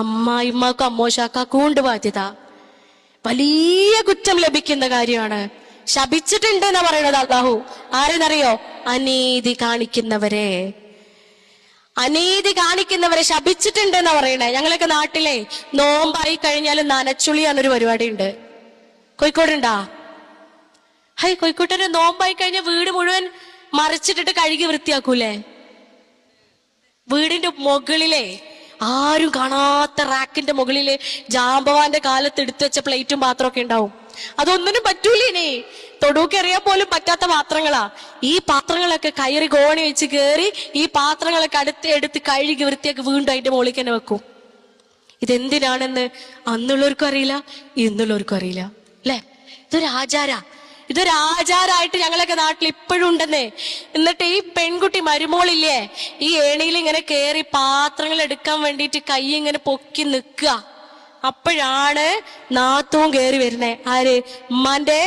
അമ്മായിമ്മക്കും അമ്മോശാക്കാക്കും ഉണ്ട് ബാധ്യത. വലിയ കുറ്റം ലഭിക്കുന്ന കാര്യമാണ്. ശപിച്ചിട്ടുണ്ട് എന്നാ പറയണത് അള്ളാഹു. ആരെന്നറിയോ? അനീതി കാണിക്കുന്നവരെ, അനീതി കാണിക്കുന്നവരെ ശപിച്ചിട്ടുണ്ട് എന്നാ പറയണേ. ഞങ്ങളൊക്കെ നാട്ടിലെ നോമ്പായി കഴിഞ്ഞാൽ നനച്ചുളിയാന്നൊരു പരിപാടി ഉണ്ട്. കോഴിക്കോടുണ്ടാ? കോഴിക്കോട്ടിന് നോമ്പായി കഴിഞ്ഞാൽ വീട് മുഴുവൻ മറിച്ചിട്ടിട്ട് കഴുകി വൃത്തിയാക്കൂലേ? വീടിന്റെ മുകളിലെ ആരും കാണാത്ത റാക്കിന്റെ മുകളില് ജാമ്പവാന്റെ കാലത്ത് എടുത്തു വെച്ച പ്ലേറ്റും പാത്രമൊക്കെ ഉണ്ടാവും. അതൊന്നിനും പറ്റൂലേ. തൊടുക്കെറിയാൻ പോലും പറ്റാത്ത പാത്രങ്ങളാ. ഈ പാത്രങ്ങളൊക്കെ കയറി കോണി വെച്ച് കയറി ഈ പാത്രങ്ങളൊക്കെ എടുത്ത് കഴുകി വൃത്തിയാക്കി വീണ്ടും അതിന്റെ മുകളിൽ തന്നെ വെക്കും. ഇതെന്തിനാണെന്ന് അന്നുള്ളവർക്കും അറിയില്ല, ഇന്നുള്ളവർക്കും അറിയില്ല. അല്ലെ? ഇതൊരു ആചാരമായിട്ട് ഞങ്ങളൊക്കെ നാട്ടിൽ ഇപ്പോഴും ഉണ്ടെന്നേ. എന്നിട്ട് ഈ പെൺകുട്ടി മരുമോളില്ലേ, ഈ ഏണിയിൽ ഇങ്ങനെ കേറി പാത്രങ്ങൾ എടുക്കാൻ വേണ്ടിയിട്ട് കൈ ഇങ്ങനെ പൊക്കി നിൽക്കുക. അപ്പോഴാണ് നാത്തൂൻ കേറി വരുന്നേ. ആര്? ഉമ്മാന്റെ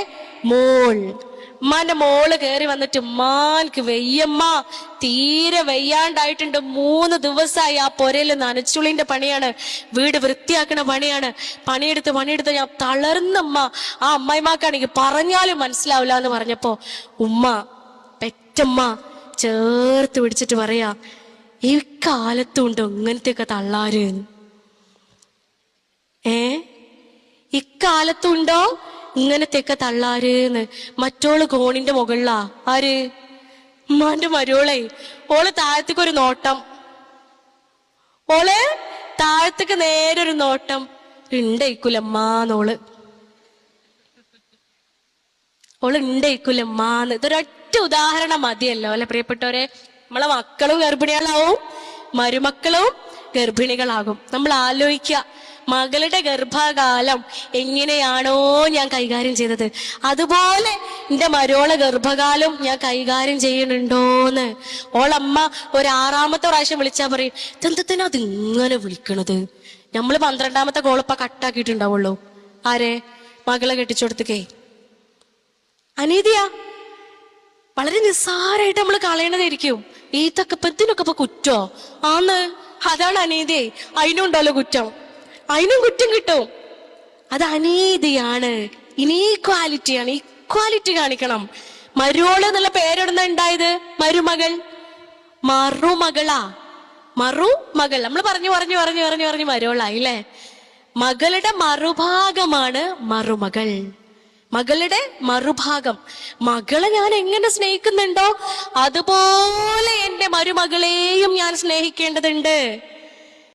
മോള് കേറി വന്നിട്ട്, ഉമ്മാൻക്ക് വെയ്യമ്മ, തീരെ വെയ്യാണ്ടായിട്ടുണ്ട്, 3 ദിവസമായി ആ പൊരയില് നനച്ചുളിന്റെ പണിയാണ്, വീട് വൃത്തിയാക്കണ പണിയാണ്, പണിയെടുത്ത് ഞാൻ തളർന്നമ്മ. ആ അമ്മായിമാക്കാണെങ്കിൽ പറഞ്ഞാലും മനസ്സിലാവില്ല എന്ന് പറഞ്ഞപ്പോ പെറ്റമ്മ ചേർത്ത് പിടിച്ചിട്ട് പറയാ, ഈ കാലത്തുണ്ടോ ഇങ്ങനത്തെയൊക്കെ തള്ളാര്? ഇക്കാലത്തുണ്ടോ ഇങ്ങനത്തെയൊക്കെ തള്ളാര്ന്ന്? മറ്റോള് കോണിന്റെ മുകളിലാ. ആര്? ഉമ്മാന്റെ മരോളെ. ഓള് താഴത്തേക്ക് ഒരു നോട്ടം, ഓള് താഴത്തേക്ക് നേരെ ഒരു നോട്ടം. ഉണ്ടേക്കൂലമ്മാന്നോള്, ഓള് ഉണ്ടേക്കൂലമ്മാന്ന്. ഇതൊരൊറ്റ ഉദാഹരണം മതിയല്ലോ അല്ലെ പ്രിയപ്പെട്ടവരെ? നമ്മളെ മക്കളും ഗർഭിണികളാവും, മരുമക്കളും ഗർഭിണികളാകും. നമ്മൾ ആലോചിക്കുക, മകളുടെ ഗർഭകാലം എങ്ങനെയാണോ ഞാൻ കൈകാര്യം ചെയ്തത്, അതുപോലെ എന്റെ മരോളെ ഗർഭകാലം ഞാൻ കൈകാര്യം ചെയ്യണുണ്ടോന്ന്. ഓളമ്മ ഒരു 6ാമത്തെ പ്രാവശ്യം വിളിച്ചാ പറയും, ഇതെന്തത്തിനാ അതിങ്ങനെ വിളിക്കണത്? നമ്മള് 12ാമത്തെ കോളിപ്പ കട്ടാക്കിയിട്ടുണ്ടാവുള്ളൂ. ആരെ? മകളെ കെട്ടിച്ചോടത്തേക്കേ. അനീതിയാ, വളരെ നിസ്സാരമായിട്ട് നമ്മൾ കളയണതായിരിക്കും. ഇതിനൊക്കെ ഇപ്പൊ കുറ്റോ ആന്ന്? അതാണ് അനീതി. അതിനുണ്ടല്ലോ കുറ്റം, അതിനും കുറ്റം കിട്ടും. അത് അനീതിയാണ്, ഇനീക്വാലിറ്റിയാണ്. ഇക്വാലിറ്റി കാണിക്കണം. മരുമോള് എന്നുള്ള പേരിടുന്ന ഉണ്ടായത് മരുമകൾ, മറുമകളാ. മറുമകൾ നമ്മൾ പറഞ്ഞു മരുമോളായി അല്ലേ? മകളുടെ മറുഭാഗമാണ് മറുമകൾ. മകളുടെ മറുഭാഗം. മകളെ ഞാൻ എങ്ങനെ സ്നേഹിക്കുന്നുണ്ടോ അതുപോലെ എന്റെ മരുമകളെയും ഞാൻ സ്നേഹിക്കേണ്ടതുണ്ട്.